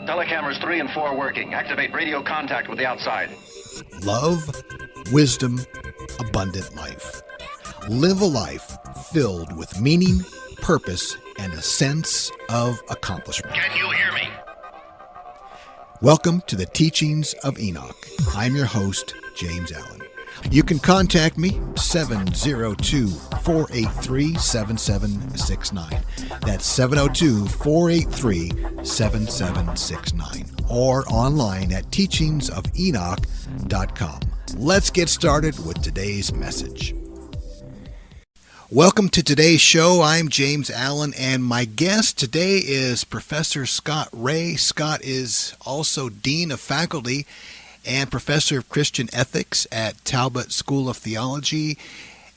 Telecameras 3 and 4 working. Activate radio contact with the outside. Love, wisdom, abundant life. Live a life filled with meaning, purpose, and a sense of accomplishment. Can you hear me? Welcome to the Teachings of Enoch. I'm your host, James Allen. You can contact me, 702-483-7769. That's 702-483-7769. Or online at teachingsofenoch.com. Let's get started with today's message. Welcome to today's show. I'm James Allen, and my guest today is Professor Scott Ray. Scott is also Dean of Faculty and Professor of Christian Ethics at Talbot School of Theology,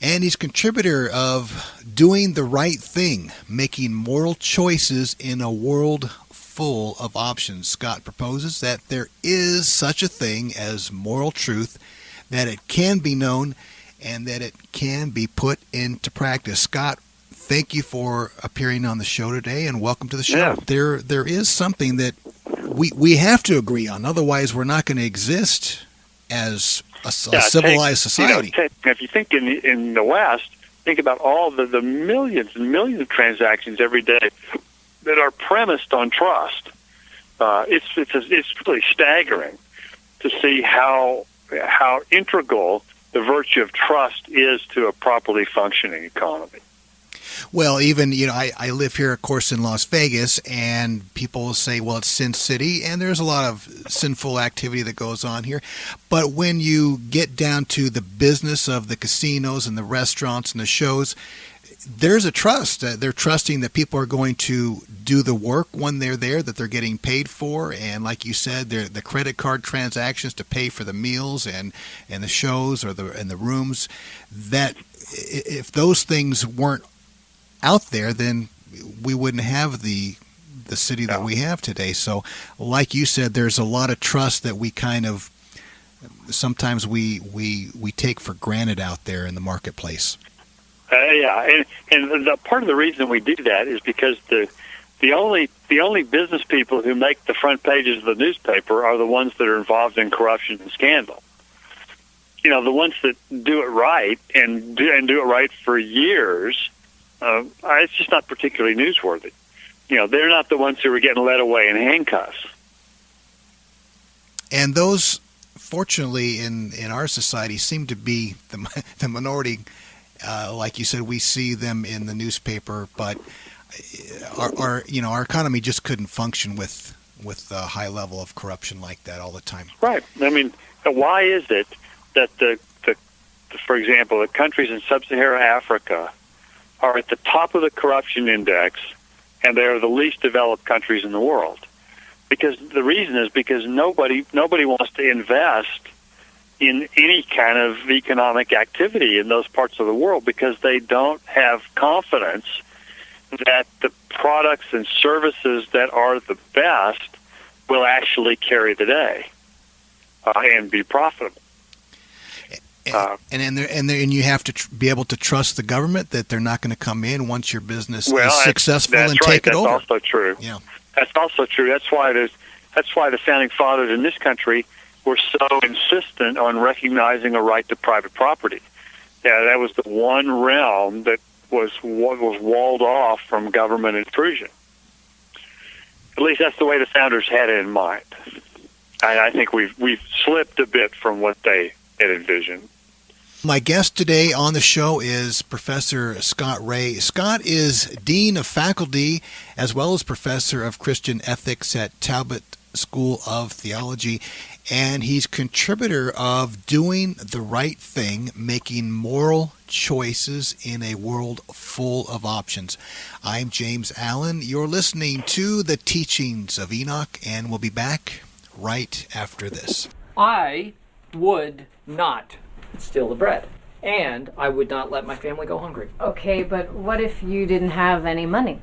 and he's contributor of Doing the Right Thing, Making Moral Choices in a World Full of Options. Scott proposes that there is such a thing as moral truth, that it can be known, and that it can be put into practice. Scott, thank you for appearing on the show today, and welcome to the show. Yeah. There is something that we have to agree on, otherwise we're not going to exist as a civilized society. If you think in the West, think about all the millions and millions of transactions every day that are premised on trust. It's really staggering to see how integral the virtue of trust is to a properly functioning economy. Well, even, I live here, of course, in Las Vegas, and people will say, well, it's Sin City, and there's a lot of sinful activity that goes on here. But when you get down to the business of the casinos and the restaurants and the shows, there's a trust. They're trusting that people are going to do the work when they're there, that they're getting paid for. And like you said, the credit card transactions to pay for the meals and the shows or the rooms, that if those things weren't out there, then we wouldn't have the city that we have today. So like you said, there's a lot of trust that we kind of sometimes we take for granted out there in the marketplace. And the part of the reason we do that is because the only business people who make the front pages of the newspaper are the ones that are involved in corruption and scandal. The ones that do it right and do it right for years. It's just not particularly newsworthy. They're not the ones who are getting led away in handcuffs. And those, fortunately, in our society, seem to be the minority. Like you said, we see them in the newspaper, but our economy just couldn't function with a high level of corruption like that all the time. Right. I mean, why is it that for example, the countries in sub-Saharan Africa are at the top of the corruption index, and they are the least developed countries in the world? Because the reason is because nobody wants to invest in any kind of economic activity in those parts of the world because they don't have confidence that the products and services that are the best will actually carry the day and be profitable. And you have to be able to trust the government that they're not going to come in once your business is successful and take it over. That's also true. Yeah, that's also true. That's why the founding fathers in this country were so insistent on recognizing a right to private property. Yeah, that was the one realm that was walled off from government intrusion. At least that's the way the founders had it in mind. And I think we've slipped a bit from what they had envisioned. My guest today on the show is Professor Scott Ray. Scott is Dean of Faculty as well as Professor of Christian Ethics at Talbot School of Theology, and he's contributor of Doing the Right Thing, Making Moral Choices in a World Full of Options. I'm James Allen. You're listening to the Teachings of Enoch, and we'll be back right after this. I would not steal the bread, and I would not let my family go hungry. Okay, but what if you didn't have any money?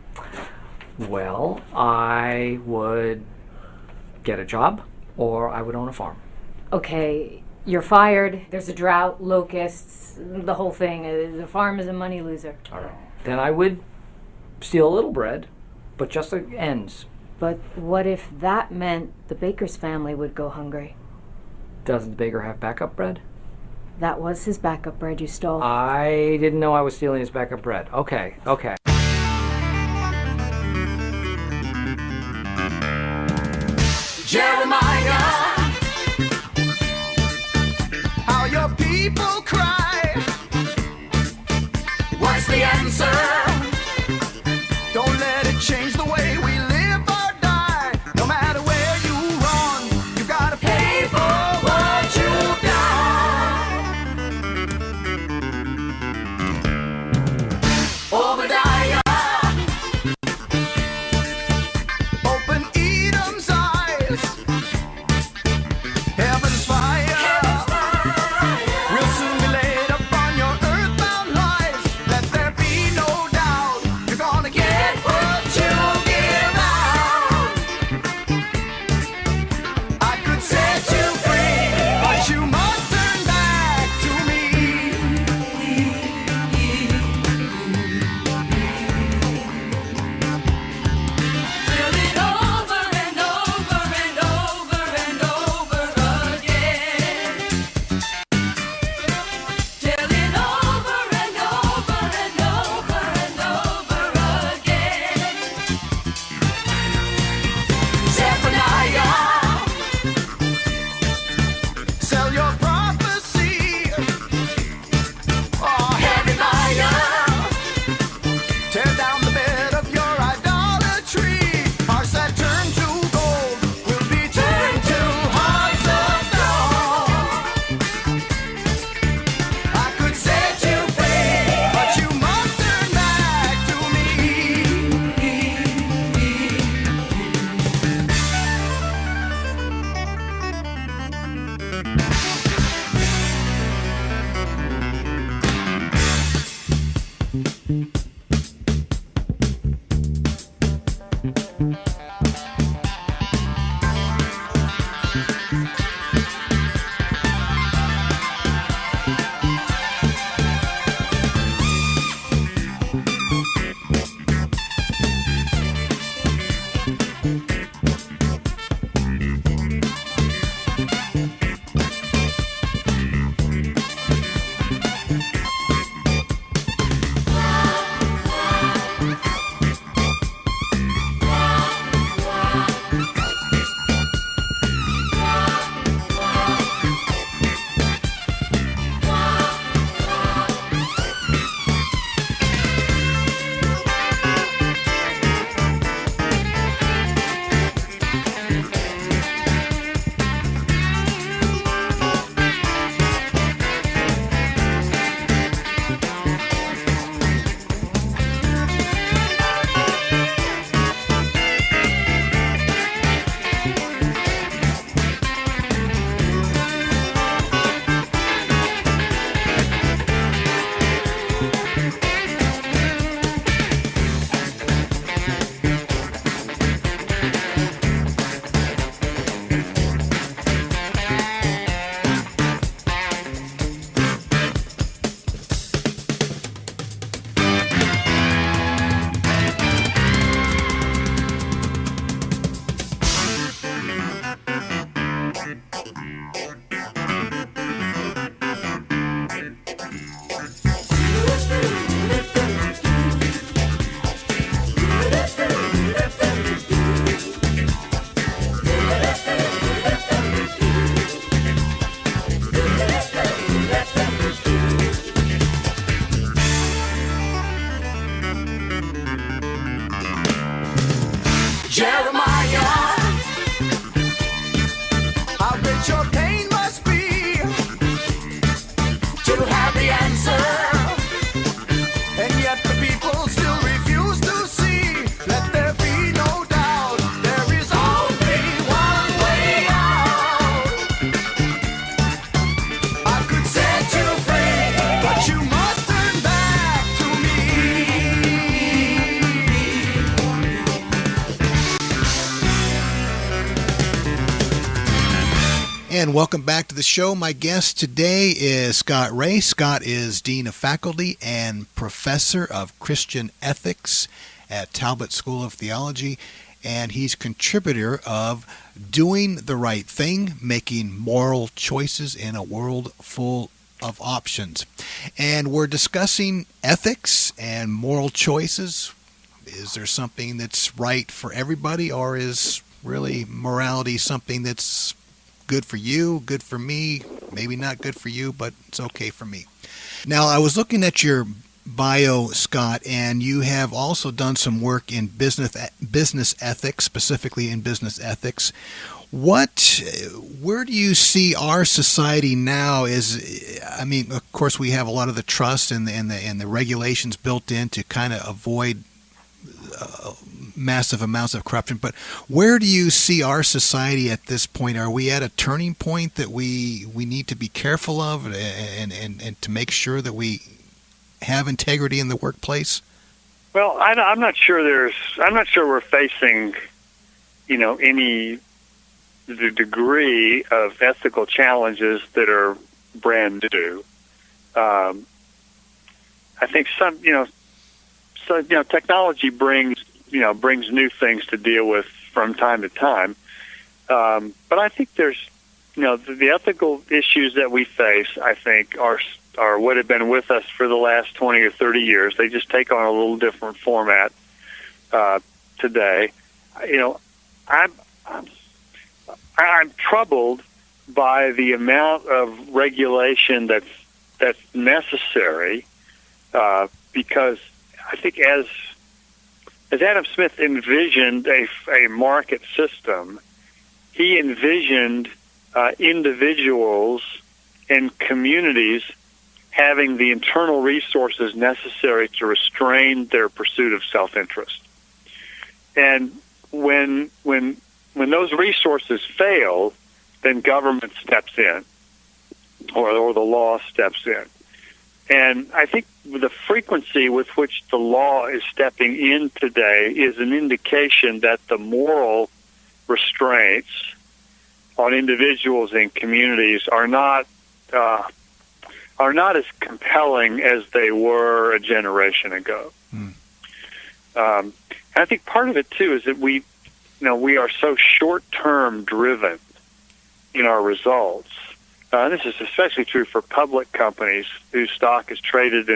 Well, I would get a job, or I would own a farm. Okay, you're fired, there's a drought, locusts, the whole thing. The farm is a money loser. All right. Then I would steal a little bread, but just the ends. But what if that meant the baker's family would go hungry? Doesn't the baker have backup bread? That was his backup bread you stole. I didn't know I was stealing his backup bread. Okay. Jeremiah, how your people cry. What's the answer? Don't let it change the way we live or die. No matter where you run, you gotta pay for what you've done. Obadiah, open Edom's eyes. Heaven's fire will soon be laid upon your earthbound lives. Let there be no doubt you're gonna get what you give out. I could set you free, but you must turn back to me. Fill it over and over and over and over again. Tell it over and over and over and over again. Zephaniah, sell your prophecy. Oh, Hananiah, tear down the bed of your idolatry. Hearts that turn to gold will be turned to hearts of stone. I could set you free, but you must turn back to me. Jeremiah, how great your pain must be to have the answer, and yet the people still refuse to see. Let there be no doubt, there is only one way out. I could set you free, but you must turn back to me. And welcome back to the show. My guest today is Scott Ray. Scott is Dean of Faculty and Professor of Christian Ethics at Talbot School of Theology. and he's contributor of Doing the Right Thing, Making Moral Choices in a World Full of Options. And we're discussing ethics and moral choices. Is there something that's right for everybody, or is really morality something that's good for you, good for me, maybe not good for you, but it's okay for me? Now, I was looking at your bio, Scott, and you have also done some work in business ethics, specifically in business ethics. Where do you see our society now? I mean, of course, we have a lot of the trust and the regulations built in to kind of avoid massive amounts of corruption. But where do you see our society at this point? Are we at a turning point that we need to be careful of and to make sure that we have integrity in the workplace? Well, I'm not sure we're facing, any the degree of ethical challenges that are brand new. I think technology brings new things to deal with from time to time. But I think there's, the ethical issues that we face, I think, are what have been with us for the last 20 or 30 years. They just take on a little different format today. I'm troubled by the amount of regulation that's necessary, because I think as Adam Smith envisioned a market system, he envisioned individuals and communities having the internal resources necessary to restrain their pursuit of self-interest. And when those resources fail, then government steps in, or the law steps in. And I think the frequency with which the law is stepping in today is an indication that the moral restraints on individuals and communities are not as compelling as they were a generation ago. And I think part of it too is that we are so short-term driven in our results. This is especially true for public companies whose stock is traded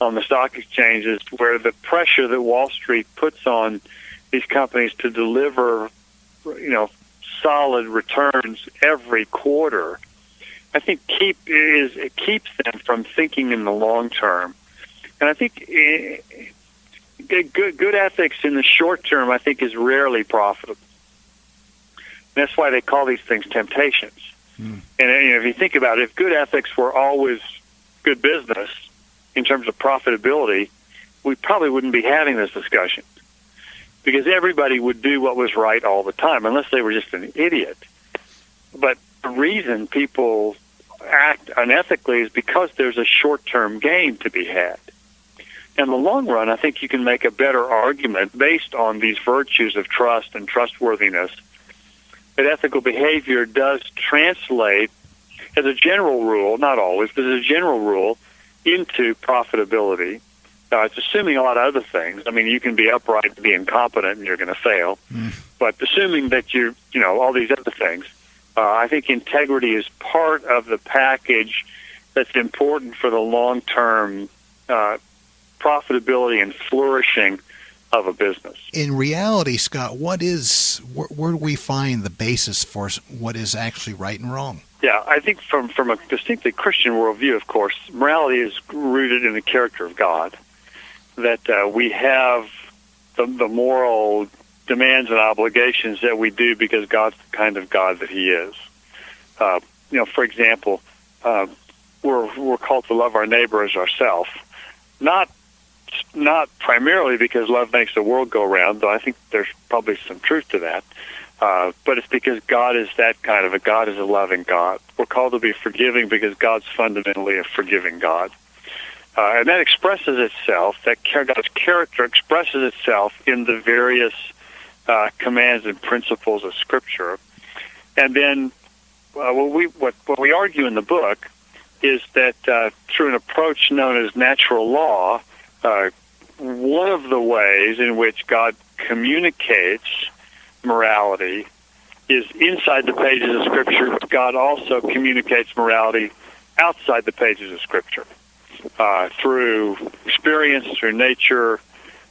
on the stock exchanges, where the pressure that Wall Street puts on these companies to deliver, solid returns every quarter, I think it keeps them from thinking in the long term. And I think good ethics in the short term, I think, is rarely profitable. And that's why they call these things temptations. And if you think about it, if good ethics were always good business in terms of profitability, we probably wouldn't be having this discussion, because everybody would do what was right all the time, unless they were just an idiot. But the reason people act unethically is because there's a short-term gain to be had. In the long run, I think you can make a better argument based on these virtues of trust and trustworthiness that ethical behavior does translate, as a general rule, not always, but as a general rule, into profitability. It's assuming a lot of other things. I mean, you can be upright and be incompetent and you're going to fail. But assuming that all these other things, I think integrity is part of the package that's important for the long-term profitability and flourishing of a business. In reality, Scott, where do we find the basis for what is actually right and wrong? Yeah, I think from a distinctly Christian worldview, of course, morality is rooted in the character of God, that we have the moral demands and obligations that we do because God's the kind of God that He is. For example, we're called to love our neighbor as ourselves, not primarily because love makes the world go round, though I think there's probably some truth to that, but it's because God is that kind of a God, is a loving God. We're called to be forgiving because God's fundamentally a forgiving God. And that expresses itself, God's character expresses itself in the various commands and principles of Scripture. And then what we argue in the book is that through an approach known as natural law, one of the ways in which God communicates morality is inside the pages of Scripture. God also communicates morality outside the pages of Scripture through experience, through nature,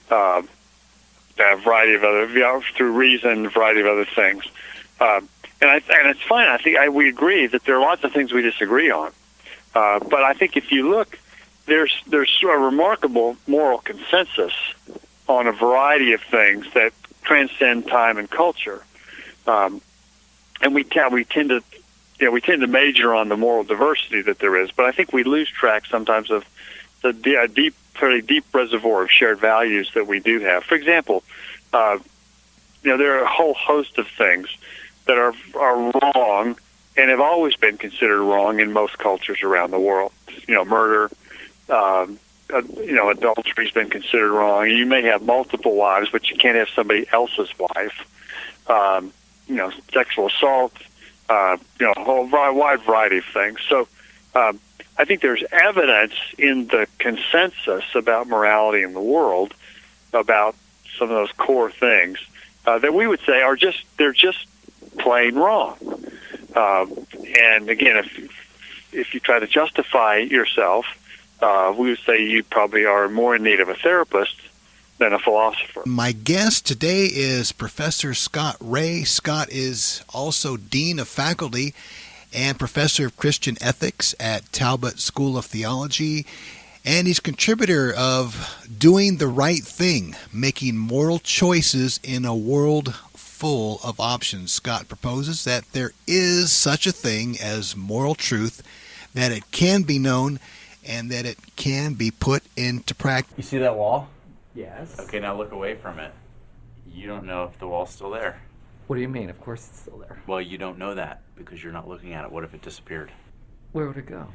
a variety of other, through reason, a variety of other things. And it's fine. I think we agree that there are lots of things we disagree on. But I think if you look, there's a remarkable moral consensus on a variety of things that transcend time and culture. And we tend to major on the moral diversity that there is, but I think we lose track sometimes of the fairly deep reservoir of shared values that we do have. For example, there are a whole host of things that are wrong and have always been considered wrong in most cultures around the world. Murder, adultery's been considered wrong. You may have multiple wives, but you can't have somebody else's wife. Sexual assault, a whole wide variety of things. So I think there's evidence in the consensus about morality in the world, about some of those core things that we would say they're just plain wrong. And again, if you try to justify yourself, we would say you probably are more in need of a therapist than a philosopher. My guest today is Professor Scott Ray. Scott is also Dean of Faculty and Professor of Christian Ethics at Talbot School of Theology, and he's contributor of Doing the Right Thing, Making Moral Choices in a World Full of Options. Scott proposes that there is such a thing as moral truth, that it can be known, and that it can be put into practice. You see that wall? Yes. Okay, now look away from it. You don't know if the wall's still there. What do you mean? Of course it's still there. Well, you don't know that because you're not looking at it. What if it disappeared? Where would it go?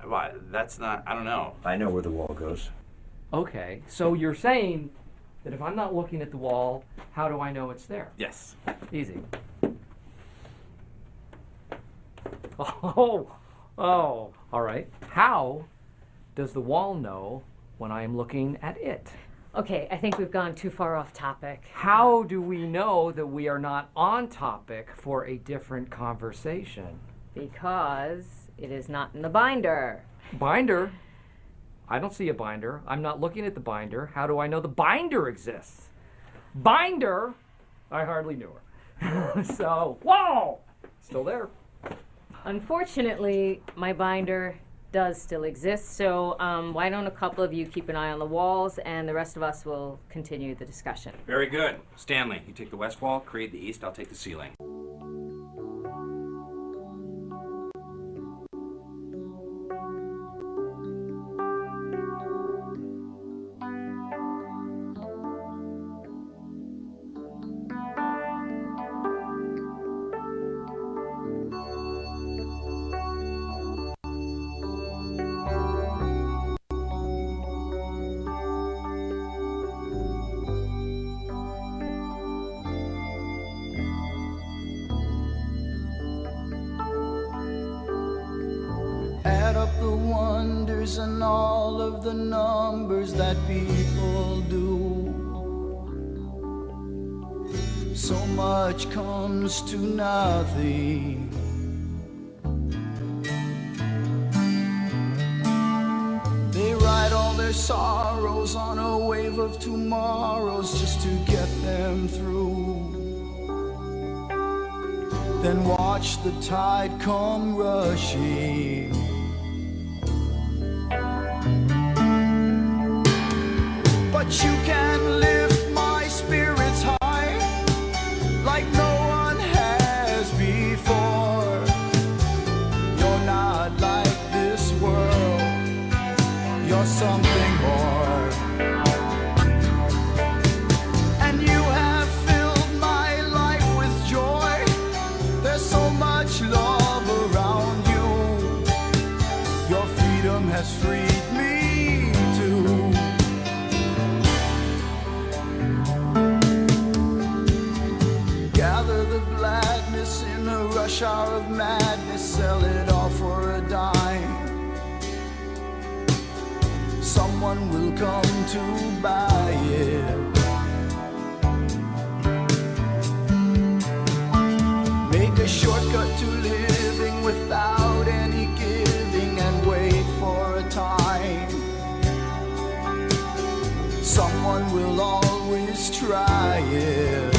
Well, I don't know. I know where the wall goes. Okay, so you're saying that if I'm not looking at the wall, how do I know it's there? Yes. Easy. Oh, all right. How does the wall know when I am looking at it? Okay, I think we've gone too far off topic. How do we know that we are not on topic for a different conversation? Because it is not in the binder. Binder? I don't see a binder. I'm not looking at the binder. How do I know the binder exists? Binder? I hardly knew her. So, whoa! Still there. Unfortunately, my binder does still exist, so why don't a couple of you keep an eye on the walls, and the rest of us will continue the discussion. Very good. Stanley, you take the west wall, Creed the east, I'll take the ceiling. Add up the wonders and all of the numbers that people do. So much comes to nothing. They write all their sorrows on a wave of tomorrows just to get them through. Then watch the tide come rushing. But you can lift my spirits high like no one has before. You're not like this world, you're something more. And you have filled my life with joy. There's so much love around you. Your freedom has freed me too. Gather the gladness in a rush hour of madness, sell it all for a dime. Someone will come to buy it. shortcut to living without any giving and wait for a time. Someone will always try it.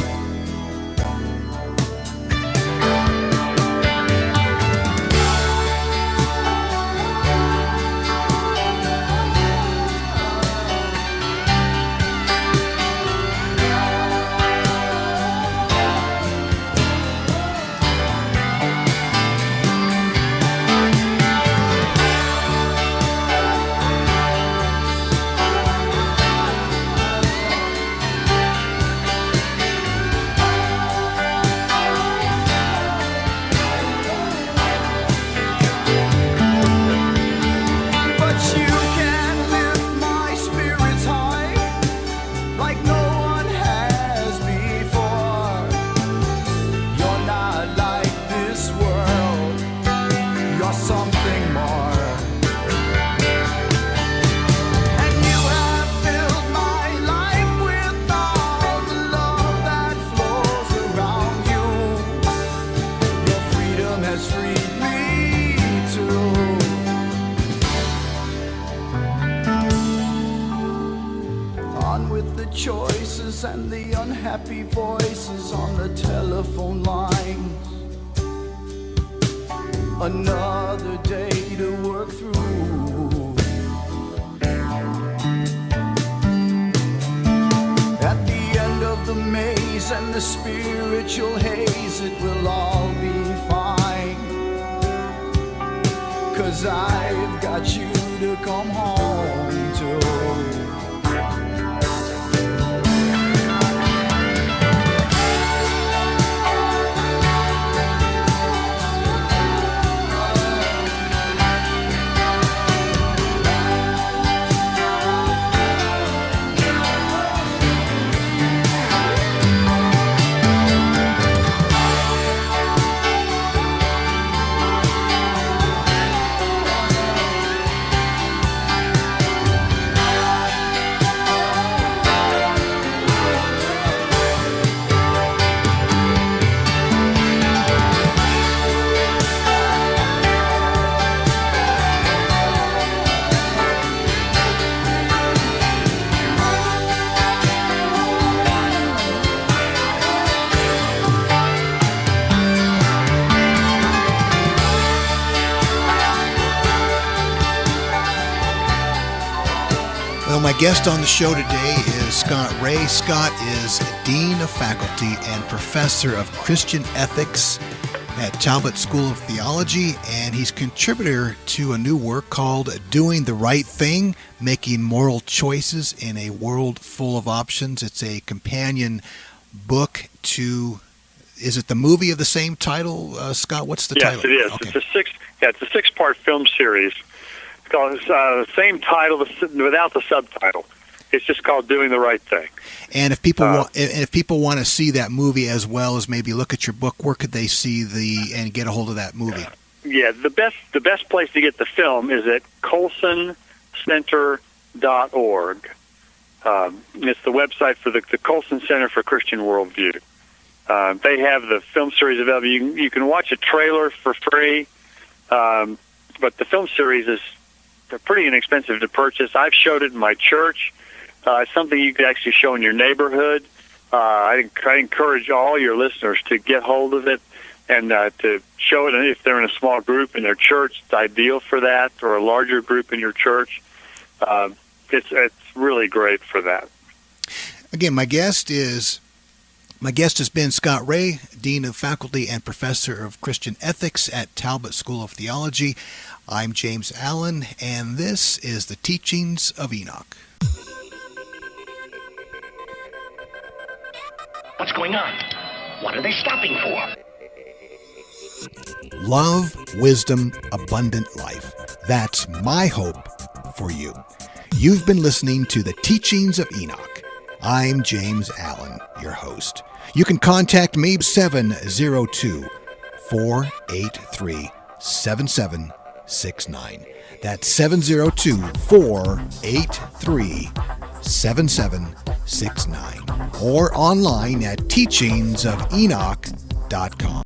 Choices and the unhappy voices on the telephone line. Another day to work through. At the end of the maze and the spiritual haze, it will all be fine. 'Cause I've got you to come home to. Well, my guest on the show today is Scott Ray. Scott is Dean of Faculty and Professor of Christian Ethics at Talbot School of Theology, and he's contributor to a new work called Doing the Right Thing, Making Moral Choices in a World Full of Options. It's a companion book to, is it the movie of the same title, Scott? What's the title? Yes, it is. Okay. It's a six-part film series. It's called the same title without the subtitle. It's just called Doing the Right Thing. And if people want to see that movie as well as maybe look at your book, where could they see and get a hold of that movie? Yeah, the best place to get the film is at colsoncenter.org. It's the website for the Colson Center for Christian Worldview. They have the film series available. You can watch a trailer for free, but the film series is pretty inexpensive to purchase. I've showed it in my church. It's something you could actually show in your neighborhood. I encourage all your listeners to get hold of it and to show it. If they're in a small group in their church, it's ideal for that, or a larger group in your church. It's really great for that. Again, my guest has been Scott Ray, Dean of Faculty and Professor of Christian Ethics at Talbot School of Theology. I'm James Allen, and this is the Teachings of Enoch. What's going on? What are they stopping for? Love, wisdom, abundant life. That's my hope for you. You've been listening to the Teachings of Enoch. I'm James Allen, your host. You can contact me 702-483-7769. That's 702-483-7769. Or online at teachingsofenoch.com.